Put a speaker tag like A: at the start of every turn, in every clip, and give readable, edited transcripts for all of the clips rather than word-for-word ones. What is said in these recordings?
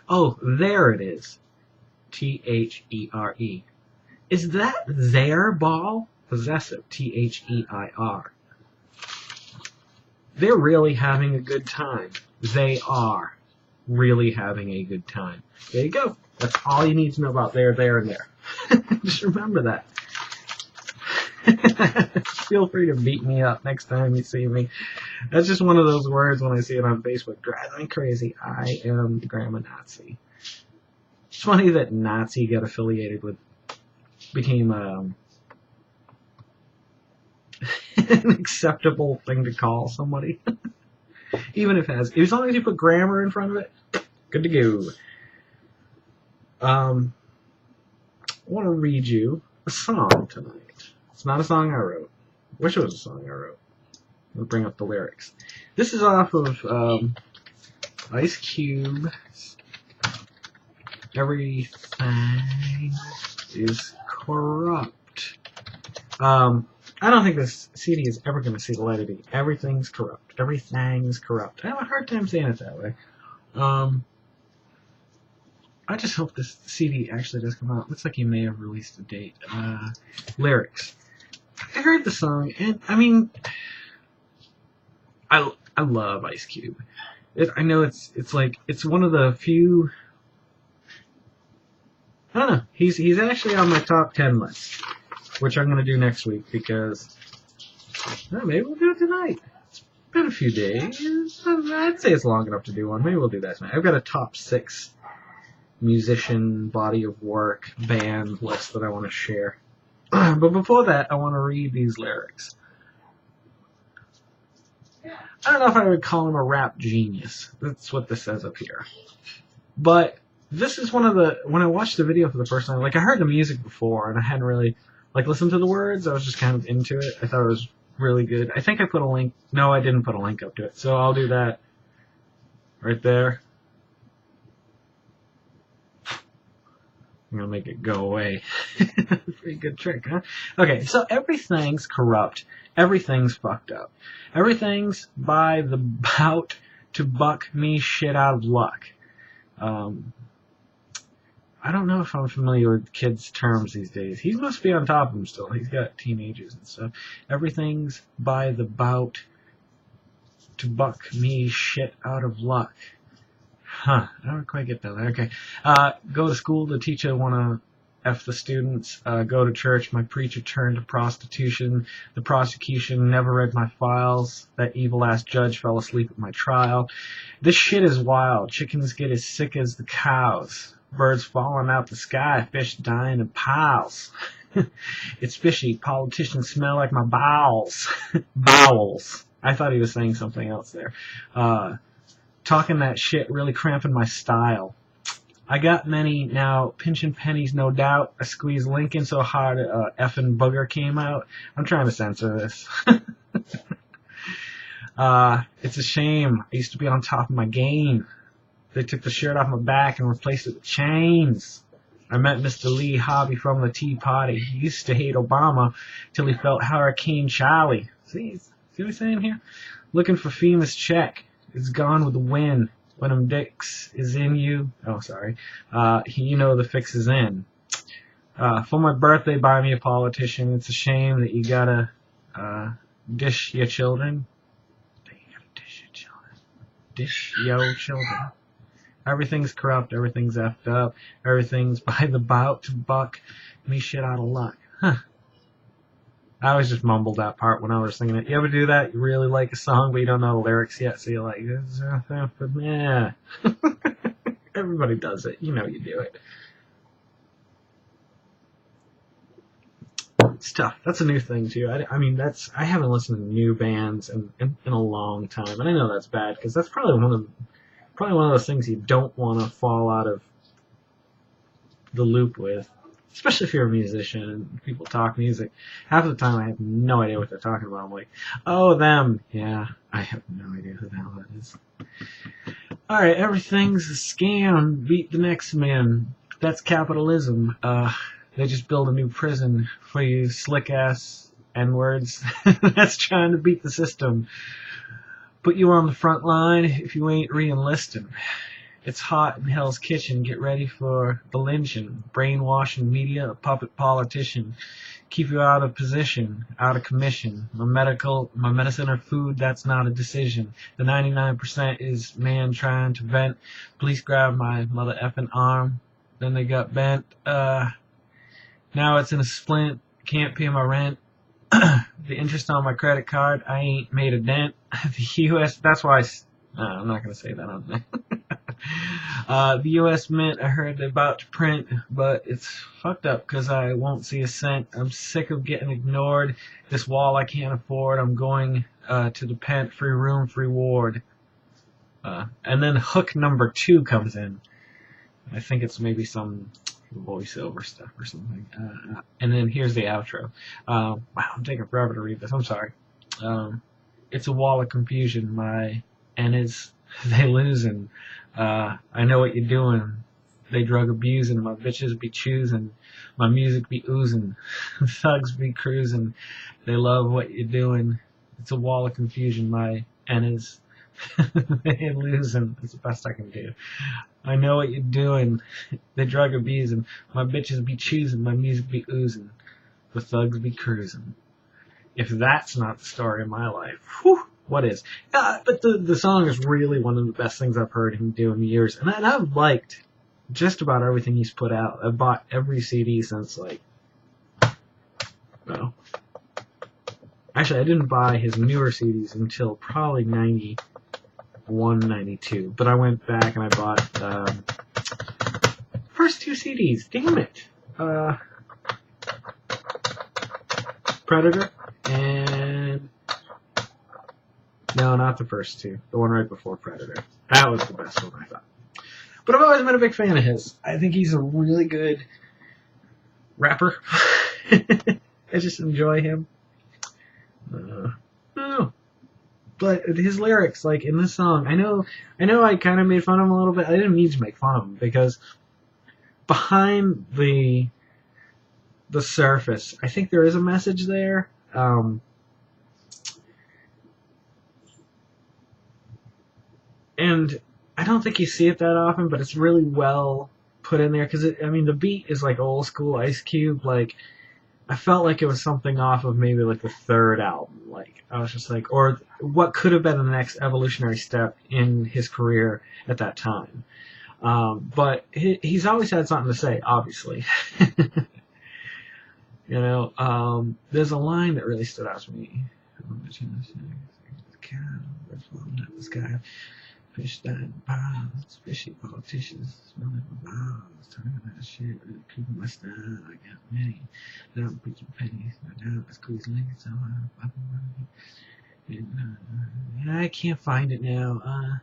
A: Oh, there it is. T-H-E-R-E. Is that their ball? Possessive. T-H-E-I-R. They're really having a good time. They are really having a good time. There you go. That's all you need to know about there, and there. Just remember that. Feel free to beat me up next time you see me. That's just one of those words when I see it on Facebook. Drives me crazy. I am the grammar Nazi. It's funny that Nazi got affiliated with, became an acceptable thing to call somebody. Even if it has, as long as you put grammar in front of it, good to go. I want to read you a song tonight. It's not a song I wrote. Wish it was a song I wrote. I'll bring up the lyrics. This is off of Ice Cube. Everything is corrupt. I don't think this CD is ever going to see the light of day. Everything's corrupt. Everything's corrupt. I have a hard time saying it that way. I just hope this CD actually does come out. Looks like he may have released a date. Lyrics. I heard the song, and I mean, I love Ice Cube. I know it's one of the few. I don't know. He's actually on my top 10 list, which I'm going to do next week because maybe we'll do it tonight. It's been a few days. I'd say it's long enough to do one. Maybe we'll do that tonight. I've got a top 6 musician, body of work, band list that I want to share. But before that, I want to read these lyrics. I don't know if I would call him a rap genius. That's what this says up here. But this is one of the, when I watched the video for the first time, I heard the music before and I hadn't really, listened to the words. I was just kind of into it. I thought it was really good. I think I put a link. No, I didn't put a link up to it. So I'll do that right there. I'm going to make it go away. Pretty good trick, huh? Okay, so everything's corrupt. Everything's fucked up. Everything's by the bout to buck me shit out of luck. I don't know if I'm familiar with kids' terms these days. He must be on top of them still. He's got teenagers and stuff. Everything's by the bout to buck me shit out of luck. Huh, I don't quite get that. Okay. Go to school, the teacher wanna F the students. Go to church, my preacher turned to prostitution. The prosecution never read my files. That evil-ass judge fell asleep at my trial. This shit is wild. Chickens get as sick as the cows. Birds falling out the sky, fish dying in piles. It's fishy. Politicians smell like my bowels. Bowels. I thought he was saying something else there. Talking that shit really cramping my style. I got many now, pinching pennies no doubt. I squeezed Lincoln so hard effing booger came out. I'm trying to censor this. It's a shame. I used to be on top of my game. They took the shirt off my back and replaced it with chains. I met Mr. Lee Hobby from the Tea Party. He used to hate Obama till he felt Hurricane Charlie. See what I'm saying here? Looking for FEMA's check. It's gone with the wind. When them dicks is in you. Oh, sorry. You know the fix is in. For my birthday, buy me a politician. It's a shame that you gotta dish your children. You gotta dish your children. Dish your children. Everything's corrupt. Everything's effed up. Everything's by the bout to buck me shit out of luck. Huh. I always just mumbled that part when I was singing it. You ever do that? You really like a song, but you don't know the lyrics yet, so you're like, yeah. Everybody does it. You know you do it. It's tough. That's a new thing, too. I haven't listened to new bands in a long time, and I know that's bad, because that's probably one of those things you don't want to fall out of the loop with. Especially if you're a musician and people talk music. Half of the time I have no idea what they're talking about. I'm like, oh, them. Yeah, I have no idea who the hell that is. Alright, everything's a scam. Beat the next man. That's capitalism. They just build a new prison for you slick-ass N-words. That's trying to beat the system. Put you on the front line if you ain't re-enlisting. It's hot in Hell's Kitchen. Get ready for the lynching. Brainwashing media, a puppet politician. Keep you out of position, out of commission. My medicine or food, that's not a decision. The 99% is man trying to vent. Police grabbed my mother effing arm. Then they got bent. Now it's in a splint. Can't pay my rent. The interest on my credit card, I ain't made a dent. The U.S., that's why I'm not going to say that on there. The U.S. Mint, I heard they're about to print, but it's fucked up because I won't see a cent. I'm sick of getting ignored. This wall I can't afford. I'm going to the Pent, free room, free ward. And then hook number 2 comes in. I think it's maybe some voiceover stuff or something. And then here's the outro. Wow, I'm taking forever to read this. I'm sorry. It's a wall of confusion. My N's, they losing. I know what you're doing. They drug abusing. My bitches be choosing. My music be oozing. Thugs be cruising. They love what you're doing. It's a wall of confusion. My N's, they losing. That's the best I can do. I know what you're doing. They drug abusing. My bitches be choosing. My music be oozing. The thugs be cruising. If that's not the story of my life, whew, what is? But the song is really one of the best things I've heard him do in years. And I've liked just about everything he's put out. I've bought every CD since, actually, I didn't buy his newer CDs until probably 91, 92. But I went back and I bought first 2 CDs. Damn it. Predator and... No, not the first 2. The one right before Predator. That was the best one, I thought. But I've always been a big fan of his. I think he's a really good rapper. I just enjoy him. I don't know. But his lyrics, like in this song, I know I kind of made fun of him a little bit. I didn't mean to make fun of him because behind the surface, I think there is a message there. And I don't think you see it that often, but it's really well put in there because the beat is like old school Ice Cube. Like, I felt like it was something off of maybe like the 3rd album. Like, I was just like, or what could have been the next evolutionary step in his career at that time. But he's always had something to say, obviously. There's a line that really stood out to me. This guy. Fish that piles, fishy politicians, smelling my balls, turning that shit, really keeping my style. I got many, that I'm preaching pennies, my dad was squeeze links, so I can't find it now.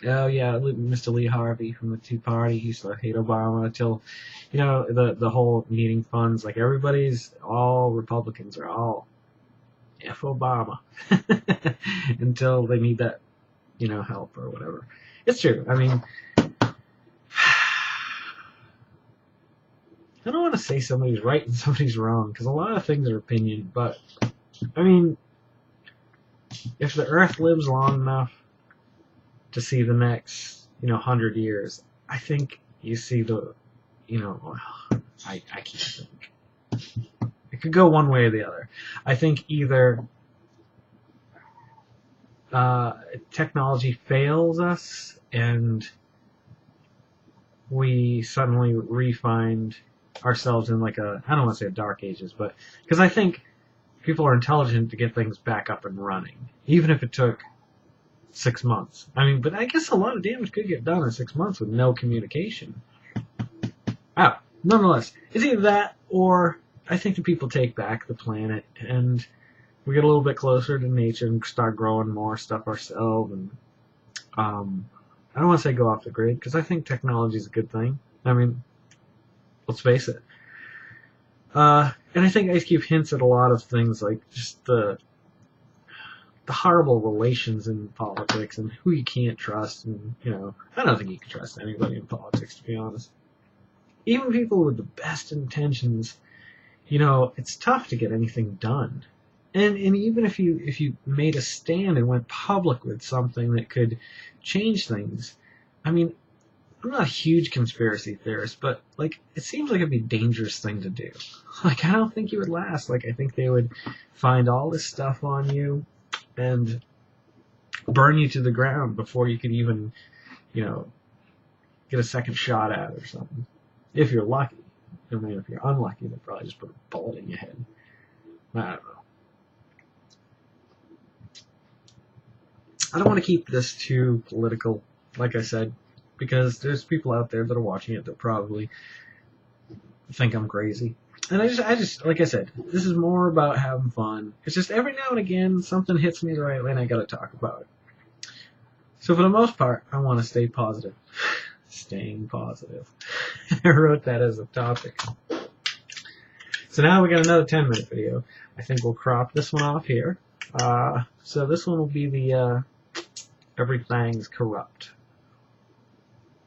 A: Oh yeah, Mr. Lee Harvey from the Tea Party, he used to hate Obama until, the whole needing funds, like all Republicans are all F Obama until they need that, help or whatever. It's true. I don't want to say somebody's right and somebody's wrong, because a lot of things are opinion, but, if the Earth lives long enough to see the next, 100 years, I think you see I can't think. It could go one way or the other. I think either technology fails us and we suddenly re-find ourselves in I don't want to say dark ages, but because I think people are intelligent to get things back up and running, even if it took 6 months. But I guess a lot of damage could get done in 6 months with no communication. Nonetheless, it's either that or I think the people take back the planet and we get a little bit closer to nature and start growing more stuff ourselves. And I don't want to say go off the grid, because I think technology is a good thing. Let's face it. And I think Ice Cube hints at a lot of things, like just the horrible relations in politics and who you can't trust. And, I don't think you can trust anybody in politics, to be honest. Even people with the best intentions, it's tough to get anything done. And even if you made a stand and went public with something that could change things, I'm not a huge conspiracy theorist, but like it seems like it'd be a dangerous thing to do. Like I don't think you would last. Like I think they would find all this stuff on you and burn you to the ground before you could even, get a second shot at it or something. If you're lucky. I mean, if you're unlucky, they'll probably just put a bullet in your head. I don't know. I don't want to keep this too political, like I said, because there's people out there that are watching it that probably think I'm crazy. And I just, like I said, this is more about having fun. It's just every now and again something hits me the right way and I gotta talk about it. So for the most part, I want to stay positive. Staying positive. I wrote that as a topic. So now we got another 10-minute video. I think we'll crop this one off here. So this one will be the Everythang's Corrupt.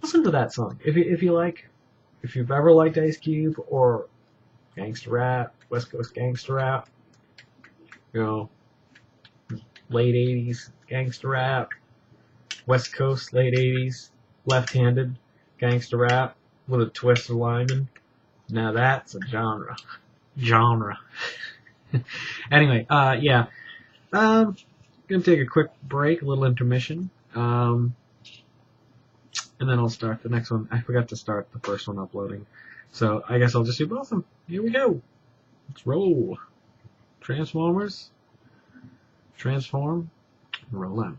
A: Listen to that song. If you've ever liked Ice Cube or gangster rap, West Coast gangster rap, late 80s gangster rap, West Coast late 80s left-handed gangster rap with a twist of lineman. Now that's a genre. Anyway, yeah. Gonna take a quick break, a little intermission. And then I'll start the next one. I forgot to start the first one uploading. So I guess I'll just do both of them. Here we go. Let's roll. Transformers. Transform. Roll out.